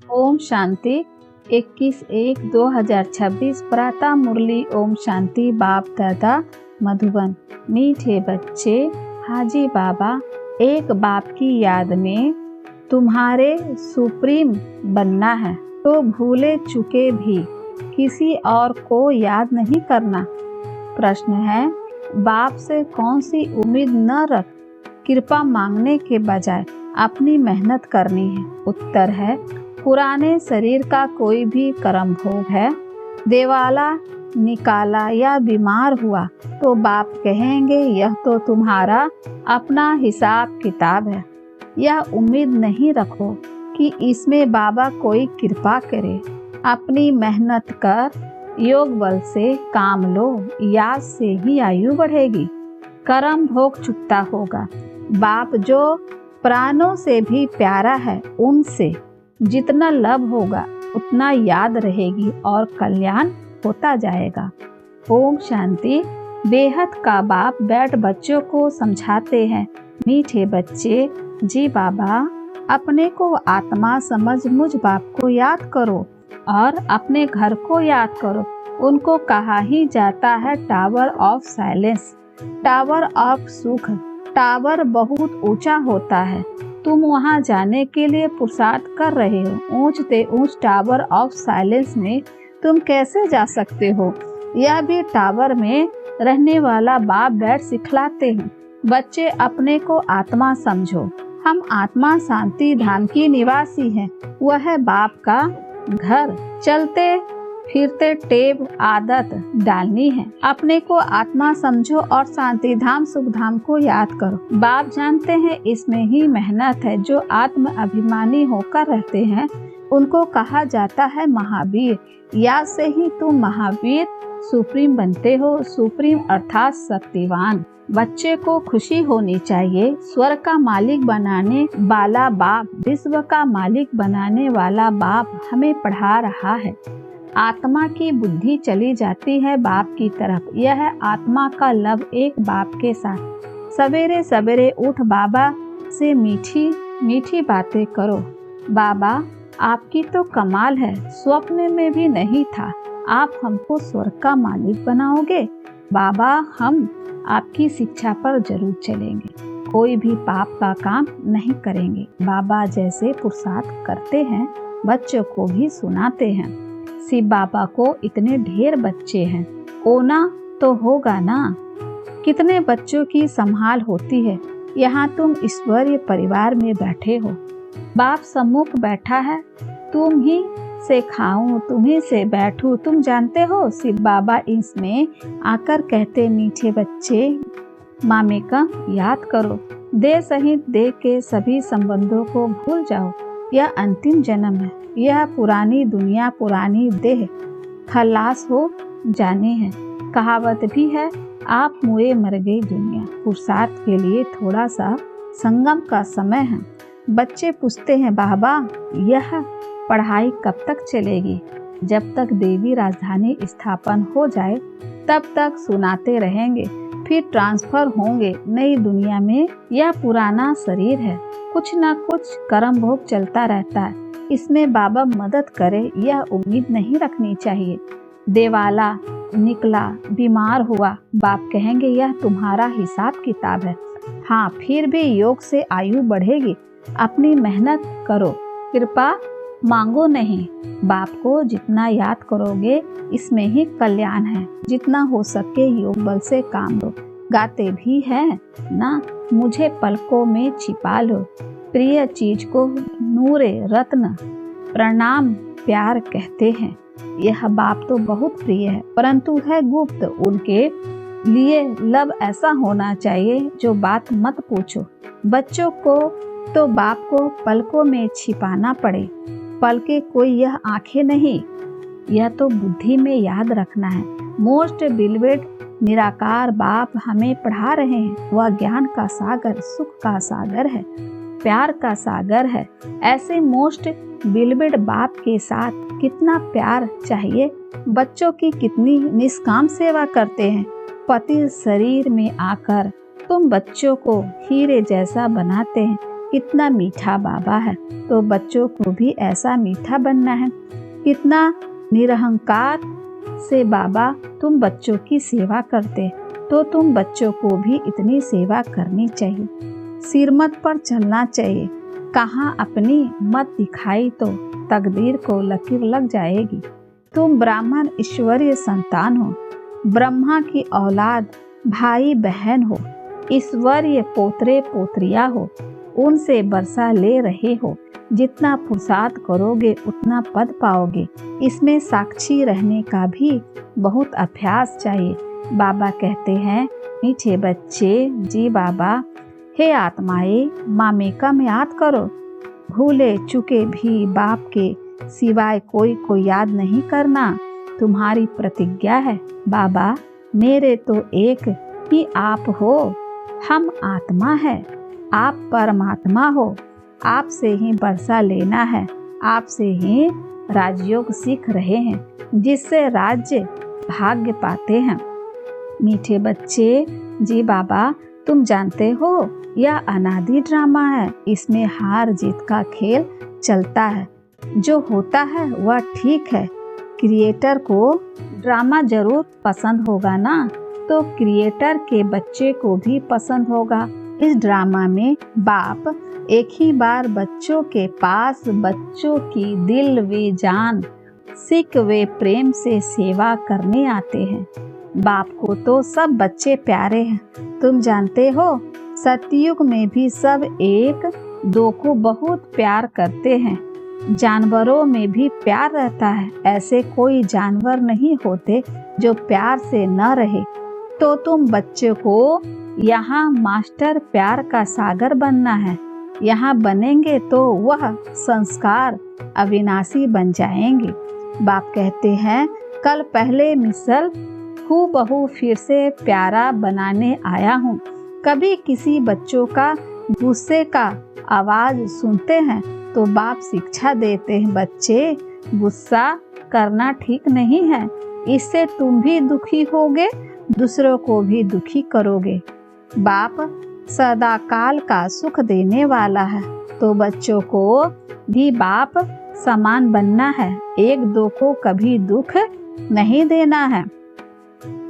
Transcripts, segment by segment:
ओम शांति 21/1/2026 प्रातः मुरली। ओम शांति। बाप दादा मधुबन। मीठे बच्चे, हाजी बाबा एक बाप की याद में तुम्हारे सुप्रीम बनना है तो भूले चुके भी किसी और को याद नहीं करना। प्रश्न है, बाप से कौन सी उम्मीद न रख, कृपा मांगने के बजाय अपनी मेहनत करनी है। उत्तर है, पुराने शरीर का कोई भी कर्म भोग है, देवाला निकाला या बीमार हुआ तो बाप कहेंगे यह तो तुम्हारा अपना हिसाब किताब है। यह उम्मीद नहीं रखो कि इसमें बाबा कोई कृपा करे। अपनी मेहनत कर योग बल से काम लो, याद से ही आयु बढ़ेगी, कर्म भोग छुटता होगा। बाप जो प्राणों से भी प्यारा है, उनसे जितना लव होगा उतना याद रहेगी और कल्याण होता जाएगा। ओम शांति। बेहद का बाप बैठ बच्चों को समझाते हैं, मीठे बच्चे जी बाबा अपने को आत्मा समझ मुझ बाप को याद करो और अपने घर को याद करो। उनको कहा ही जाता है tower of silence, tower of सुख। टावर बहुत ऊंचा होता है, तुम वहां जाने के लिए पुरुषार्थ कर रहे हो। ऊंच से ऊंच टावर ऑफ साइलेंस में तुम कैसे जा सकते हो? यह भी टावर में रहने वाला बाप बैठ सिखलाते हैं। बच्चे अपने को आत्मा समझो, हम आत्मा शांति धाम की निवासी हैं। वह है बाप का घर। चलते फिरते टेब आदत डालनी है। अपने को आत्मा समझो और शांति धाम सुख धाम को याद करो। बाप जानते हैं इसमें ही मेहनत है। जो आत्म अभिमानी होकर रहते हैं उनको कहा जाता है महावीर। याद से ही तुम महावीर सुप्रीम बनते हो। सुप्रीम अर्थात शक्तिवान। बच्चे को खुशी होनी चाहिए। स्वर्ग का मालिक बनाने वाला बाप, विश्व का मालिक बनाने वाला बाप हमें पढ़ा रहा है। आत्मा की बुद्धि चली जाती है बाप की तरफ। यह है आत्मा का लव एक बाप के साथ। सवेरे सवेरे उठ बाबा से मीठी मीठी बातें करो। बाबा आपकी तो कमाल है, स्वप्न में भी नहीं था आप हमको स्वर्ग का मालिक बनाओगे। बाबा हम आपकी शिक्षा पर जरूर चलेंगे, कोई भी पाप का काम नहीं करेंगे। बाबा जैसे पुरुषार्थ करते हैं बच्चों को भी सुनाते हैं। शिव बाबा को इतने ढेर बच्चे हैं, होना तो होगा ना। कितने बच्चों की संभाल होती है। यहाँ तुम ईश्वरीय परिवार में बैठे हो, बाप सम्मुख बैठा है। तुम ही से खाऊं, तुम्ही से बैठूं, तुम जानते हो। शिव बाबा इसमें आकर कहते, मीठे बच्चे मामे का याद करो। देह सहित देह के सभी संबंधों को भूल जाओ। यह अंतिम जन्म है। यह पुरानी दुनिया पुरानी देह खलास हो जानी है। कहावत भी है, आप मुए मर गई दुनिया। पुरुषार्थ के लिए थोड़ा सा संगम का समय है। बच्चे पूछते हैं, बाबा यह पढ़ाई कब तक चलेगी? जब तक देवी राजधानी स्थापन हो जाए तब तक सुनाते रहेंगे, फिर ट्रांसफर होंगे नई दुनिया में। यह पुराना शरीर है, कुछ न कुछ कर्म भोग चलता रहता है। इसमें बाबा मदद करे यह उम्मीद नहीं रखनी चाहिए। देवाला निकला, बीमार हुआ, बाप कहेंगे यह तुम्हारा हिसाब किताब है। हाँ, फिर भी योग से आयु बढ़ेगी। अपनी मेहनत करो, कृपा मांगो नहीं। बाप को जितना याद करोगे इसमें ही कल्याण है। जितना हो सके योग बल से काम लो। गाते भी हैं ना, मुझे पलकों में छिपा लो, प्रिय चीज को नूरे रत्न प्रणाम प्यार कहते हैं। यह बाप तो बहुत प्रिय है परंतु है गुप्त। उनके लिए लव ऐसा होना चाहिए जो बात मत पूछो। बच्चों को तो बाप को पलकों में छिपाना पड़े। पलके कोई यह आंखें नहीं, यह तो बुद्धि में याद रखना है। मोस्ट बिलवेड निराकार बाप हमें पढ़ा रहे हैं। वह ज्ञान का सागर, सुख का सागर है, प्यार का सागर है। ऐसे मोस्ट बिलवेड बाप के साथ कितना प्यार चाहिए। बच्चों की कितनी निष्काम सेवा करते हैं। पति शरीर में आकर तुम बच्चों को हीरे जैसा बनाते हैं। कितना मीठा बाबा है, तो बच्चों को भी ऐसा मीठा बनना है। कितना निरहंकार से बाबा तुम बच्चों की सेवा करते, तो तुम बच्चों को भी इतनी सेवा करनी चाहिए। सिरमत पर चलना चाहिए। कहाँ अपनी मत दिखाई तो तकदीर को लकीर लग जाएगी। तुम ब्राह्मण ईश्वरीय संतान हो, ब्रह्मा की औलाद, भाई बहन हो, ईश्वरीय पोतरे पोत्रियां हो, उनसे बरसा ले रहे हो। जितना पुरुषार्थ करोगे उतना पद पाओगे। इसमें साक्षी रहने का भी बहुत अभ्यास चाहिए। बाबा कहते हैं, मीठे बच्चे जी बाबा, हे आत्माएं, मामेका में याद करो। भूले चुके भी बाप के सिवाय कोई को याद नहीं करना। तुम्हारी प्रतिज्ञा है बाबा, मेरे तो एक ही आप हो। हम आत्मा है, आप परमात्मा हो। आपसे ही बरसा लेना है, आपसे ही राजयोग सीख रहे हैं, जिससे राज्य भाग्य पाते हैं। मीठे बच्चे जी बाबा, तुम जानते हो यह अनादि ड्रामा है। इसमें हार जीत का खेल चलता है। जो होता है वह ठीक है। क्रिएटर को ड्रामा जरूर पसंद होगा ना, तो क्रिएटर के बच्चे को भी पसंद होगा। इस ड्रामा में बाप एक ही बार बच्चों के पास बच्चों की दिल व जान, सिक व प्रेम से सेवा करने आते हैं। बाप को तो सब बच्चे प्यारे हैं। तुम जानते हो, सतयुग में भी सब एक दो को बहुत प्यार करते हैं। जानवरों में भी प्यार रहता है। ऐसे कोई जानवर नहीं होते जो प्यार से न रहे। तो तुम बच्चे को यहाँ मास्टर प्यार का सागर बनना है। यहाँ बनेंगे तो वह संस्कार अविनाशी बन जाएंगे। बाप कहते हैं, कल पहले मिसल हूबहू फिर से प्यारा बनाने आया हूँ। कभी किसी बच्चों का गुस्से का आवाज सुनते हैं तो बाप शिक्षा देते हैं, बच्चे गुस्सा करना ठीक नहीं है। इससे तुम भी दुखी होगे, दूसरों को भी दुखी करोगे। बाप सदा काल का सुख देने वाला है, तो बच्चों को भी बाप समान बनना है। एक दो को कभी दुख नहीं देना है।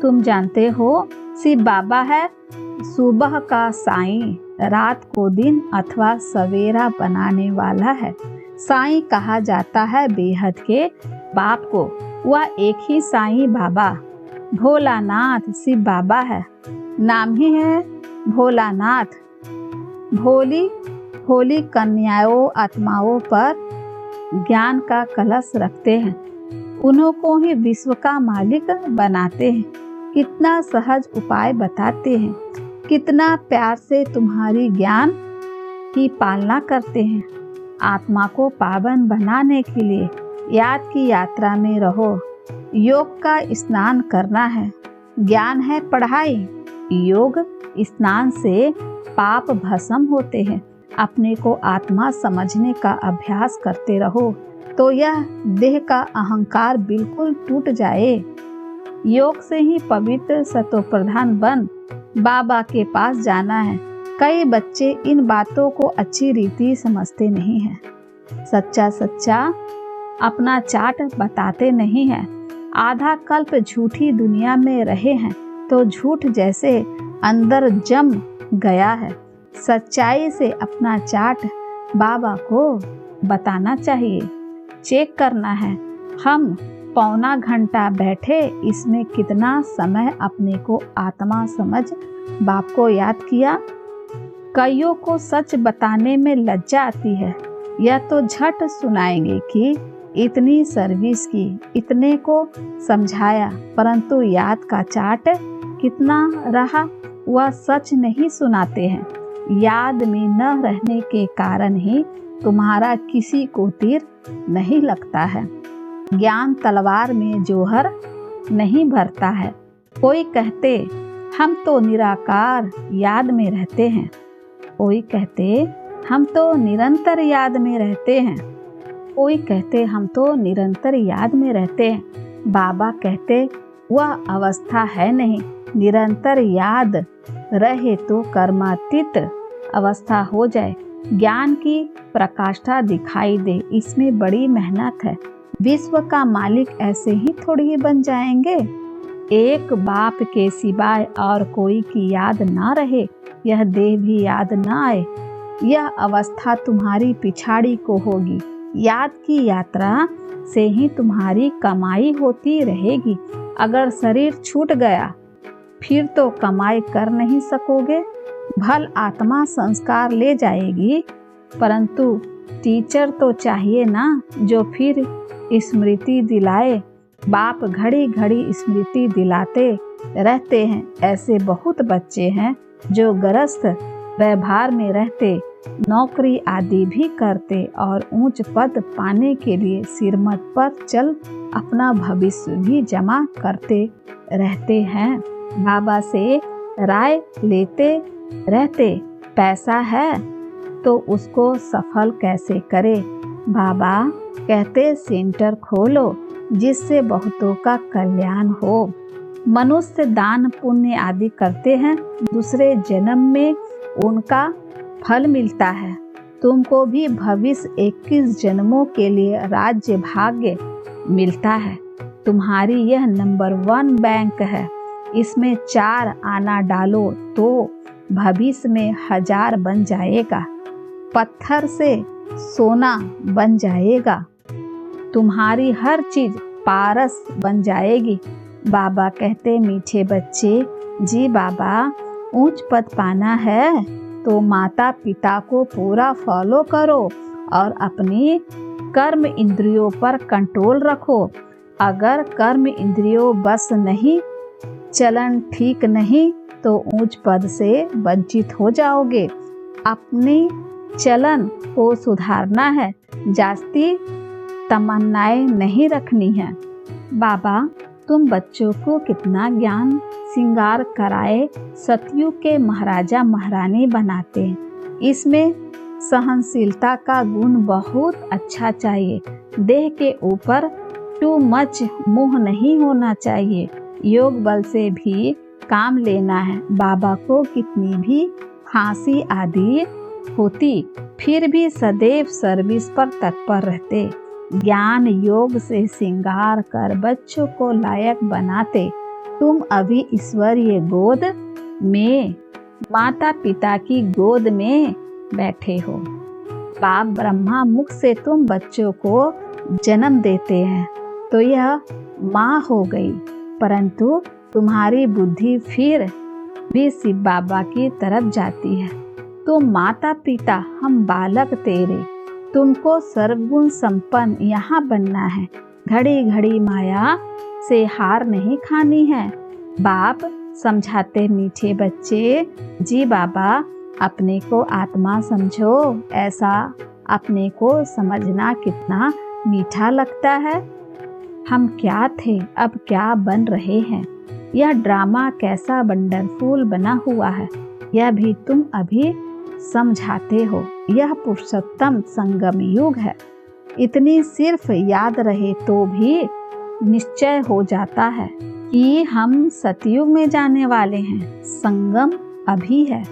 तुम जानते हो, शिव बाबा है सुबह का साईं, रात को दिन अथवा सवेरा बनाने वाला है। साईं कहा जाता है बेहद के बाप को। वह एक ही साईं बाबा भोलानाथ शिव बाबा है। नाम ही है भोलानाथ। भोली भोली कन्याओं आत्माओं पर ज्ञान का कलश रखते हैं। उन्हों को ही विश्व का मालिक बनाते हैं। कितना सहज उपाय बताते हैं, कितना प्यार से तुम्हारी ज्ञान की पालना करते हैं। आत्मा को पावन बनाने के लिए याद की यात्रा में रहो। योग का स्नान करना है। ज्ञान है पढ़ाई। योग स्नान से पाप भस्म होते हैं। अपने को आत्मा समझने का अभ्यास करते रहो, तो यह देह का अहंकार बिल्कुल टूट जाए। योग से ही पवित्र सतोप्रधान बन बाबा के पास जाना है। कई बच्चे इन बातों को अच्छी रीति समझते नहीं हैं। सच्चा सच्चा अपना चाट बताते नहीं हैं। आधा कल्प झूठी दुनिया में रहे हैं, तो झूठ जैसे अंदर जम गया है। सच्चाई से अपना चाट बाबा को बताना चाहिए। चेक करना है। हम पौना घंटा बैठे, इसमें कितना समय अपने को आत्मा समझ बाप को याद किया। कईयों को सच बताने में लज्जा आती है। यह तो झट सुनाएंगे कि इतनी सर्विस की, इतने को समझाया, परंतु याद का चाट कितना रहा वह सच नहीं सुनाते हैं। याद में न रहने के कारण ही तुम्हारा किसी को तीर नहीं लगता है। ज्ञान तलवार में जोहर नहीं भरता है। कोई कहते हम तो निराकार याद में रहते हैं। कोई कहते हम तो निरंतर याद में रहते हैं। कोई कहते हम तो निरंतर याद में रहते हैं। बाबा कहते वह अवस्था है नहीं। निरंतर याद रहे तो कर्मातीत अवस्था हो जाए। ज्ञान की प्रकाष्ठा दिखाई दे, इसमें बड़ी मेहनत है। विश्व का मालिक ऐसे ही थोड़ी ही बन जाएंगे। एक बाप के सिवाय और कोई की याद ना रहे, यह देह भी याद ना आए, यह अवस्था तुम्हारी पिछाड़ी को होगी। याद की यात्रा से ही तुम्हारी कमाई होती रहेगी। अगर शरीर छूट गया फिर तो कमाई कर नहीं सकोगे। भल आत्मा संस्कार ले जाएगी, परंतु टीचर तो चाहिए ना, जो फिर स्मृति दिलाए। बाप घड़ी घड़ी स्मृति दिलाते रहते हैं। ऐसे बहुत बच्चे हैं जो गृहस्थ व्यवहार में रहते, नौकरी आदि भी करते और ऊंच पद पाने के लिए सिरमत पर चल अपना भविष्य भी जमा करते रहते हैं। बाबा से राय लेते रहते, पैसा है तो उसको सफल कैसे करे। बाबा कहते सेंटर खोलो जिससे बहुतों का कल्याण हो। मनुष्य दान पुण्य आदि करते हैं, दूसरे जन्म में उनका फल मिलता है। तुमको भी भविष्य 21 जन्मों के लिए राज्य भाग्य मिलता है। तुम्हारी यह नंबर 1 बैंक है, इसमें 4 आना डालो तो भविष्य में 1000 बन जाएगा, पत्थर से सोना बन जाएगा, तुम्हारी हर चीज पारस बन जाएगी। बाबा कहते मीठे बच्चे, जी बाबा ऊंच पद पाना है तो माता पिता को पूरा फॉलो करो और अपनी कर्म इंद्रियों पर कंट्रोल रखो। अगर कर्म इंद्रियों बस नहीं, चलन ठीक नहीं तो ऊंच पद से वंचित हो जाओगे। अपनी चलन को सुधारना है, जास्ती तमन्नाएं नहीं रखनी है। बाबा तुम बच्चों को कितना ज्ञान श्रृंगार कराए सतयुग के महाराजा महारानी बनाते हैं। इसमें सहनशीलता का गुण बहुत अच्छा चाहिए। देह के ऊपर टू मच मोह नहीं होना चाहिए। योग बल से भी काम लेना है। बाबा को कितनी भी खांसी आदि होती फिर भी सदैव सर्विस पर तत्पर रहते। ज्ञान योग से श्रृंगार कर बच्चों को लायक बनाते। तुम अभी ईश्वरीय गोद में, माता पिता की गोद में बैठे हो। बाप ब्रह्मा मुख से तुम बच्चों को जन्म देते हैं तो यह माँ हो गई, परंतु तुम्हारी बुद्धि फिर भी शिव बाबा की तरफ जाती है। तुम माता पिता, हम बालक तेरे, तुमको सर्वगुण संपन्न यहाँ बनना है। घड़ी घड़ी माया से हार नहीं खानी है। बाप समझाते मीठे बच्चे, जी बाबा अपने को आत्मा समझो। ऐसा अपने को समझना कितना मीठा लगता है। हम क्या थे अब क्या बन रहे हैं। यह ड्रामा कैसा वंडरफुल बना हुआ है, यह भी तुम अभी समझाते हो। यह पुरुषोत्तम संगम युग है। इतनी सिर्फ याद रहे तो भी निश्चय हो जाता है कि हम सतयुग में जाने वाले हैं। संगम अभी है।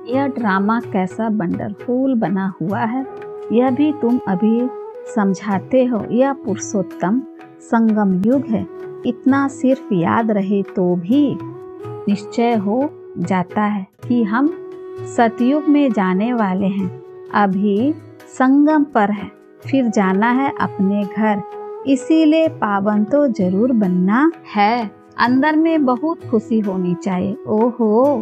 यह ड्रामा कैसा वंडरफुल बना हुआ है, यह भी तुम अभी समझाते हो। यह पुरुषोत्तम संगम युग है। इतना सिर्फ याद रहे तो भी निश्चय हो जाता है कि हम सतयुग में जाने वाले हैं। अभी संगम पर है, फिर जाना है अपने घर, इसीलिए पावन तो जरूर बनना है। अंदर में बहुत खुशी होनी चाहिए। ओहो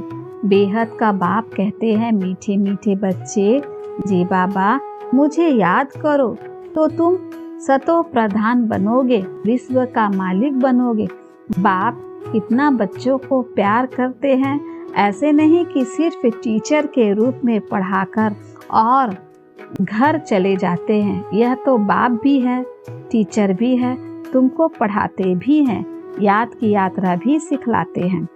बेहद का बाप कहते हैं मीठे मीठे बच्चे, जी बाबा मुझे याद करो तो तुम सतो प्रधान बनोगे, विश्व का मालिक बनोगे। बाप कितना बच्चों को प्यार करते हैं। ऐसे नहीं कि सिर्फ टीचर के रूप में पढ़ाकर और घर चले जाते हैं। यह तो बाप भी है, टीचर भी है, तुमको पढ़ाते भी हैं, याद की यात्रा भी सिखलाते हैं।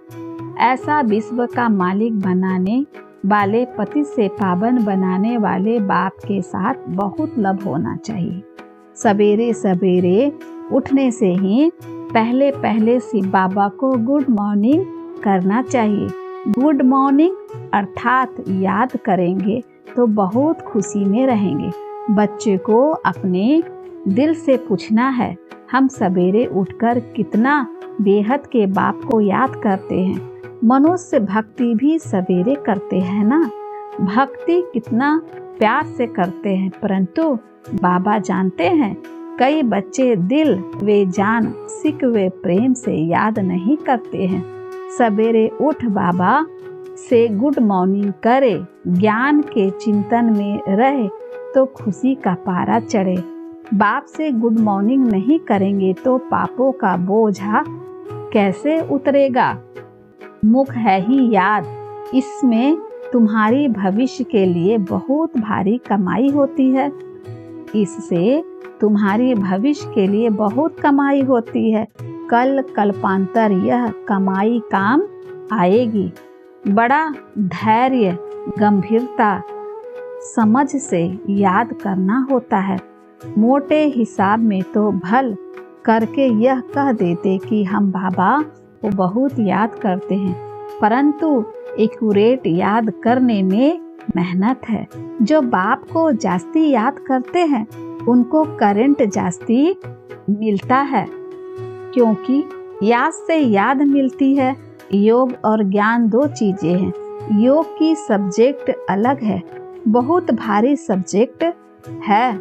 ऐसा विश्व का मालिक बनाने वाले, पति से पावन बनाने वाले बाप के साथ बहुत लब होना चाहिए। सवेरे सवेरे उठने से ही पहले पहले शिव बाबा को गुड मॉर्निंग करना चाहिए। गुड मॉर्निंग अर्थात याद करेंगे तो बहुत खुशी में रहेंगे। बच्चे को अपने दिल से पूछना है, हम सवेरे उठकर कितना बेहद के बाप को याद करते हैं। मनुष्य भक्ति भी सवेरे करते हैं ना, भक्ति कितना प्यार से करते हैं, परंतु बाबा जानते हैं कई बच्चे दिल वे जान सिक वे प्रेम से याद नहीं करते हैं। सवेरे उठ बाबा से गुड मॉर्निंग करे, ज्ञान के चिंतन में रहे तो खुशी का पारा चढ़े। बाप से गुड मॉर्निंग नहीं करेंगे तो पापों का बोझा कैसे उतरेगा। मुख है ही याद, इसमें तुम्हारी भविष्य के लिए बहुत भारी कमाई होती है। इससे तुम्हारी भविष्य के लिए बहुत कमाई होती है। कल कल्पांतर यह कमाई काम आएगी। बड़ा धैर्य गंभीरता समझ से याद करना होता है। मोटे हिसाब में तो भल करके यह कह देते कि हम बाबा को बहुत याद करते हैं, परंतु एक्यूरेट याद करने में मेहनत है। जो बाप को जास्ती याद करते हैं उनको करंट जास्ती मिलता है, क्योंकि याद से याद मिलती है। योग और ज्ञान दो चीजें हैं। योग की सब्जेक्ट अलग है, बहुत भारी सब्जेक्ट है।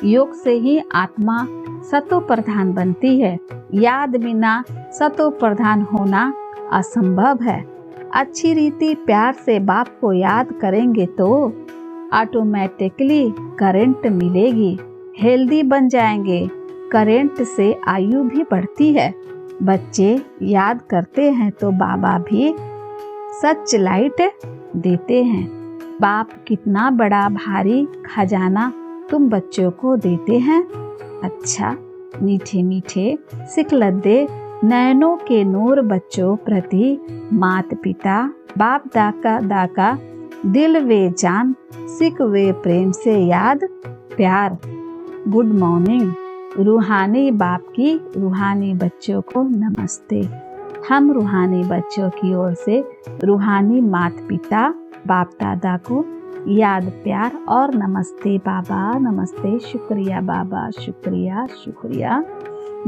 योग से ही आत्मा सतो प्रधान बनती है। याद बिना सतो प्रधान होना असंभव है। अच्छी रीति प्यार से बाप को याद करेंगे तो ऑटोमेटिकली करंट मिलेगी, हेल्दी बन जाएंगे। करंट से आयु भी बढ़ती है। बच्चे याद करते हैं तो बाबा भी सच लाइट देते हैं। बाप कितना बड़ा भारी खजाना तुम बच्चों को देते हैं। अच्छा मीठे मीठे सिखलद्दे नयनों के नूर बच्चों प्रति मात पिता बाप दाका दिल वे जान सिख वे प्रेम से याद प्यार। Good morning. रूहानी बाप की रूहानी बच्चों को नमस्ते। हम रूहानी बच्चों की ओर से रूहानी मात पिता बाप दादा को याद प्यार और नमस्ते बाबा, नमस्ते, शुक्रिया बाबा, शुक्रिया शुक्रिया।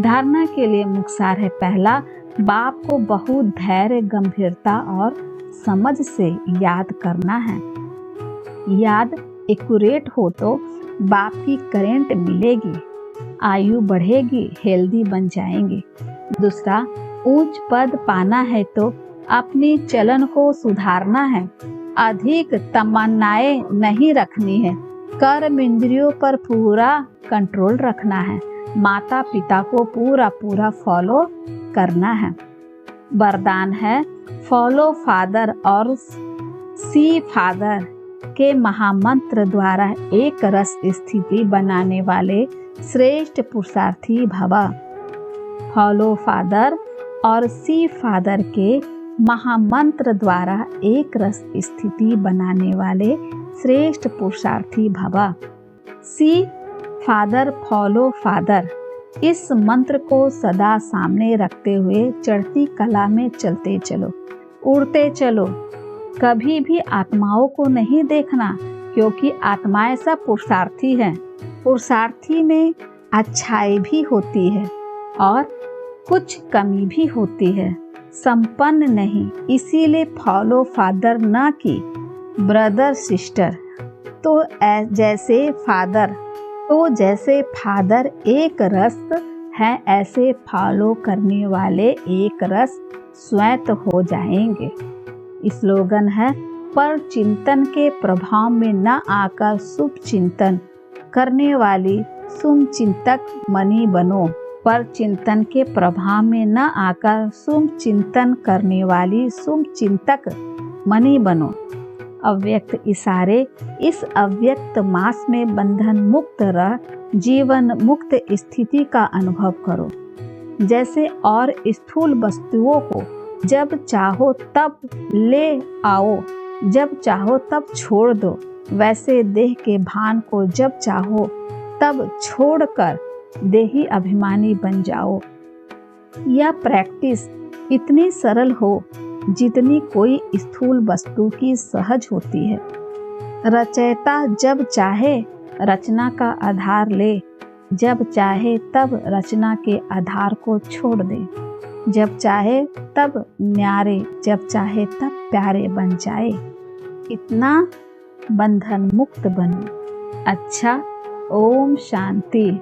धारणा के लिए मुखसार है। पहला, बाप को बहुत धैर्य गंभीरता और समझ से याद करना है। याद एक्यूरेट हो तो बाप की करंट मिलेगी, आयु बढ़ेगी, हेल्दी बन जाएंगे। दूसरा, ऊंच पद पाना है तो अपनी चलन को सुधारना है। अधिक तमन्नाएं नहीं रखनी है। कर्म इंद्रियों पर पूरा कंट्रोल रखना है। माता पिता को पूरा फॉलो करना है। वरदान है फॉलो फादर और सी फादर के महामंत्र द्वारा एक रस स्थिति बनाने वाले श्रेष्ठ पुरुषार्थी भव। फॉलो फादर और सी फादर के महामंत्र द्वारा एक रस स्थिति बनाने वाले श्रेष्ठ पुरुषार्थी भव। सी फादर फॉलो फादर, इस मंत्र को सदा सामने रखते हुए चढ़ती कला में चलते चलो, उड़ते चलो। कभी भी आत्माओं को नहीं देखना, क्योंकि आत्माएं सब पुरुषार्थी हैं। पुरुषार्थी में अच्छाई भी होती है और कुछ कमी भी होती है, संपन्न नहीं। इसीलिए फॉलो फादर न कि ब्रदर सिस्टर। तो जैसे फादर एक रस है, ऐसे फॉलो करने वाले एक रस स्वयं हो जाएंगे। स्लोगन है, पर चिंतन के प्रभाव में न आकर शुभ चिंतन करने वाली शुभ चिंतक मणि बनो। पर चिंतन के प्रभाव में न आकर शुभ चिंतन करने वाली शुभ चिंतक मणि बनो। अव्यक्त इशारे, इस अव्यक्त मास में बंधन मुक्त रह जीवन मुक्त स्थिति का अनुभव करो। जैसे और स्थूल वस्तुओं को जब चाहो तब ले आओ, जब चाहो तब छोड़ दो, वैसे देह के भान को जब चाहो तब छोड़कर देही अभिमानी बन जाओ। यह प्रैक्टिस इतनी सरल हो जितनी कोई स्थूल वस्तु की सहज होती है। रचयिता जब चाहे रचना का आधार ले, जब चाहे तब रचना के आधार को छोड़ दे, जब चाहे तब न्यारे, जब चाहे तब प्यारे बन जाए। इतना बंधन मुक्त बनो। अच्छा, ओम शांति।